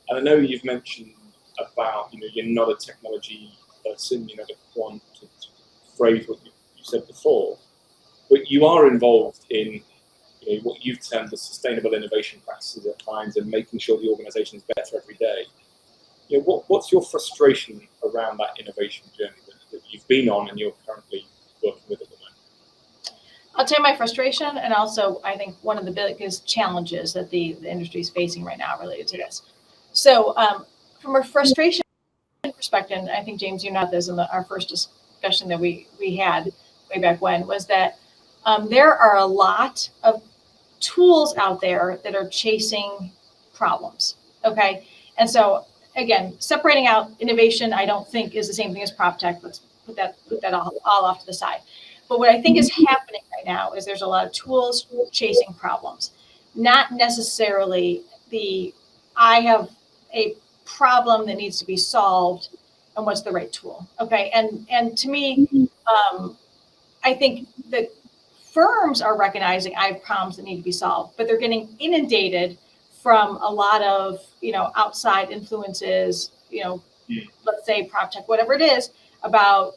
And I know you've mentioned about, you're not a technology person, you're not a quant, to phrase what you said before, but you are involved in what you've termed the sustainable innovation practices at Hines and making sure the organisation is better every day. What's your frustration around that innovation journey that you've been on and you're currently working with at the moment? I'll tell you my frustration, and also I think one of the biggest challenges that the industry is facing right now related to this. So from a frustration perspective, I think, James, you know this in our first discussion that we had way back when, was that there are a lot of tools out there that are chasing problems, okay? And so, again, separating out innovation, I don't think is the same thing as prop tech. Let's put that all off to the side. But what I think is happening right now is there's a lot of tools chasing problems, not necessarily I have a problem that needs to be solved and what's the right tool, okay? And to me, I think that firms are recognizing I have problems that need to be solved, but they're getting inundated from a lot of, outside influences, let's say prop tech, whatever it is, about,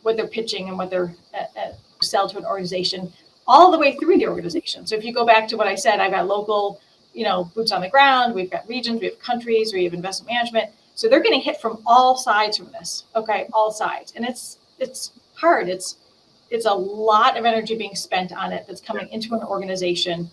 what they're pitching and what they're sell to an organization, all the way through the organization. So if you go back to what I said, I've got local, boots on the ground, we've got regions, we have countries, we have investment management. So they're getting hit from all sides from this, okay, all sides. And it's hard. It's a lot of energy being spent on it that's coming into an organization.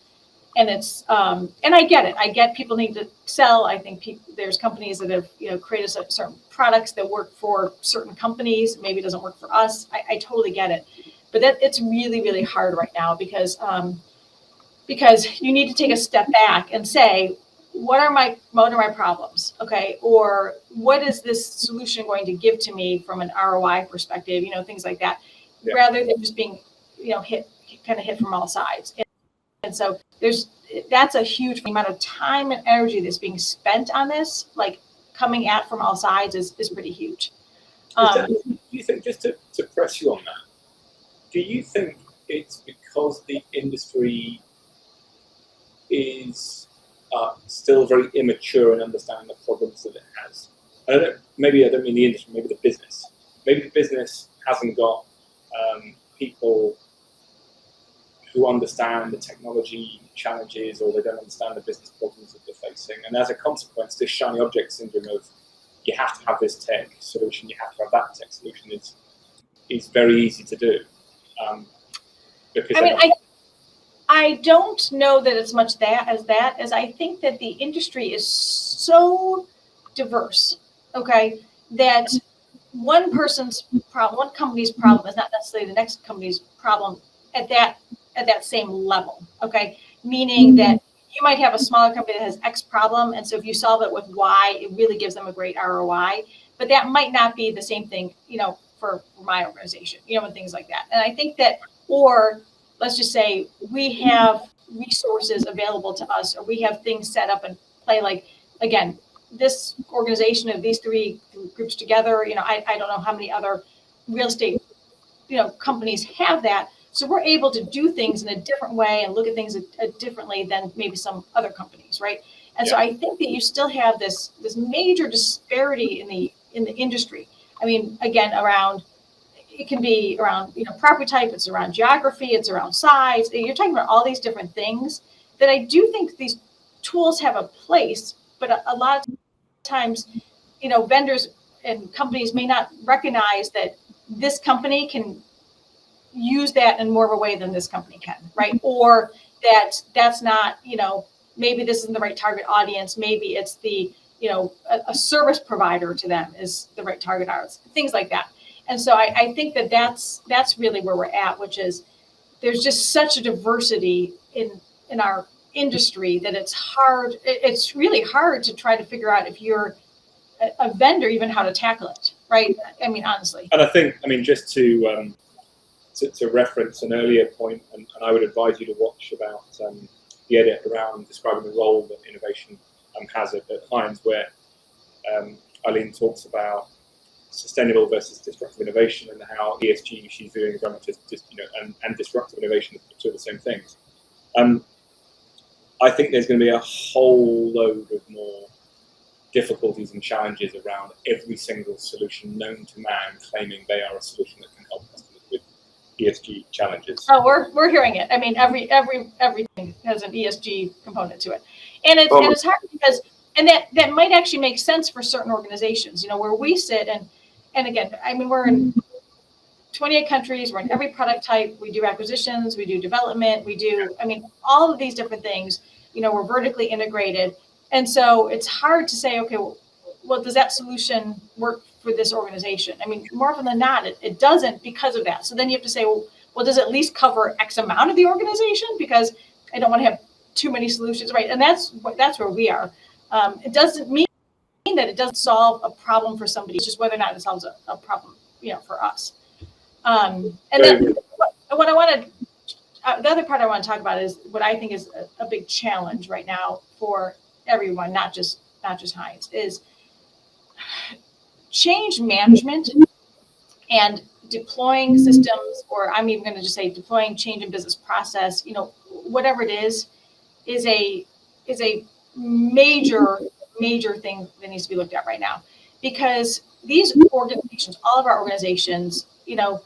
And it's, and I get it. I get people need to sell. I think there's companies that have, created certain products that work for certain companies. Maybe it doesn't work for us. I totally get it. But it's really, really hard right now because you need to take a step back and say, what are my problems? Okay. Or what is this solution going to give to me from an ROI perspective, things like that, rather than just being, hit from all sides. And so that's a huge amount of time and energy that's being spent on this, like coming at from all sides is pretty huge. Do you think, just to press you on that, do you think it's because the industry is still very immature in understanding the problems that it has? I don't mean the industry, maybe the business. Maybe the business hasn't got people who understand the technology challenges, or they don't understand the business problems that they're facing. And as a consequence, this shiny object syndrome of you have to have this tech solution, you have to have that tech solution is very easy to do. Because I don't know that it's much as I think that the industry is so diverse, okay, that one person's problem, one company's problem is not necessarily the next company's problem at that same level, okay? Meaning that you might have a smaller company that has X problem, and so if you solve it with Y, it really gives them a great ROI, but that might not be the same thing, for my organization, and things like that. And I think that, or let's just say we have resources available to us, or we have things set up and play, like, again, this organization of these three groups together, I don't know how many other real estate, companies have that. So we're able to do things in a different way and look at things differently than maybe some other companies, right? And so I think that you still have this major disparity in the industry. I mean, again, it can be around, property type, it's around geography, it's around size. You're talking about all these different things that I do think these tools have a place, but a lot of times, vendors and companies may not recognize that this company can use that in more of a way than this company can, right? Or that's not, maybe this isn't the right target audience. Maybe it's the, a service provider to them is the right target audience, things like that. And so I think that's really where we're at, which is there's just such a diversity in our industry that it's really hard to try to figure out if you're a vendor, even how to tackle it, right? I mean, honestly. And I think, just to reference an earlier point, and I would advise you to watch about the edit around describing the role that innovation has at Hines, where Ilene talks about sustainable versus disruptive innovation and how ESG she's viewing very much as and disruptive innovation are two of the same things. I think there's going to be a whole load of more difficulties and challenges around every single solution known to man claiming they are a solution that can help customers with ESG challenges. Oh, we're hearing it. I mean, everything has an ESG component to it, and it's hard because that might actually make sense for certain organizations. You know, where we sit and again, I mean, we're in 28 countries. We're in every product type. We do acquisitions. We do development. We do, I mean, all of these different things. You know, we're vertically integrated. And so it's hard to say, okay, well, does that solution work for this organization? I mean, more often than not, it doesn't because of that. So then you have to say, well, does it at least cover X amount of the organization? Because I don't want to have too many solutions, right? And that's where we are. It doesn't mean that it doesn't solve a problem for somebody. It's just whether or not it solves a problem, you know, for us. And then what I want to, the other part I want to talk about is what I think is a big challenge right now for everyone, not just Hines, is change management and deploying systems, or I'm even going to just say deploying change in business process, you know, whatever it is a major thing that needs to be looked at right now, because these organizations, all of our organizations, you know,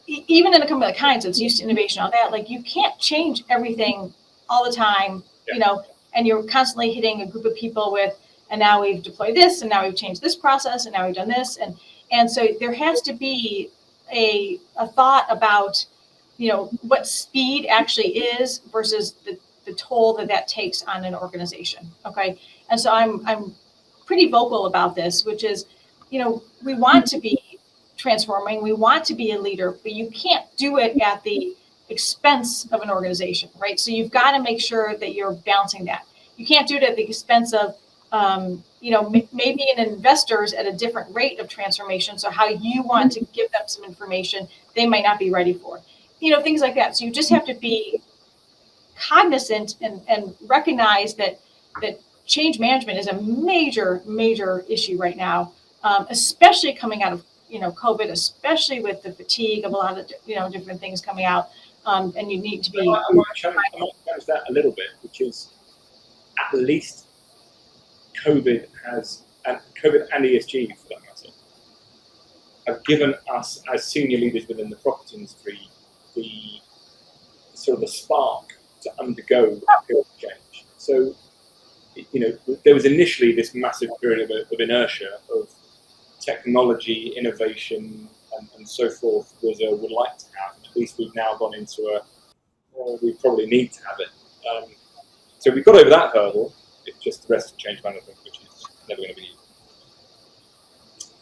even in a company like Hines that's used to innovation, all that, like you can't change everything all the time, you know, and you're constantly hitting a group of people with, and now we've deployed this, and now we've changed this process, and now we've done this, and so there has to be a thought about, you know, what speed actually is versus the toll that takes on an organization. Okay, and so I'm pretty vocal about this, which is, you know, we want to be transforming, we want to be a leader, but you can't do it at the expense of an organization, right? So you've got to make sure that you're balancing that. You can't do it at the expense of, you know, maybe an investor's at a different rate of transformation. So how you want to give them some information, they might not be ready for, you know, things like that. So you just have to be cognizant and recognize that change management is a major issue right now, especially coming out of, you know, COVID, especially with the fatigue of a lot of, you know, different things coming out, and you need to be. I might challenge that a little bit, which is at least COVID and ESG for that matter, have given us as senior leaders within the property industry the sort of the spark to undergo a period of change. So, you know, there was initially this massive period of inertia of technology, innovation, and so forth would like to have. At least we've now gone into we probably need to have it. So we've got over that hurdle. It's just the rest of change management, which is never going to be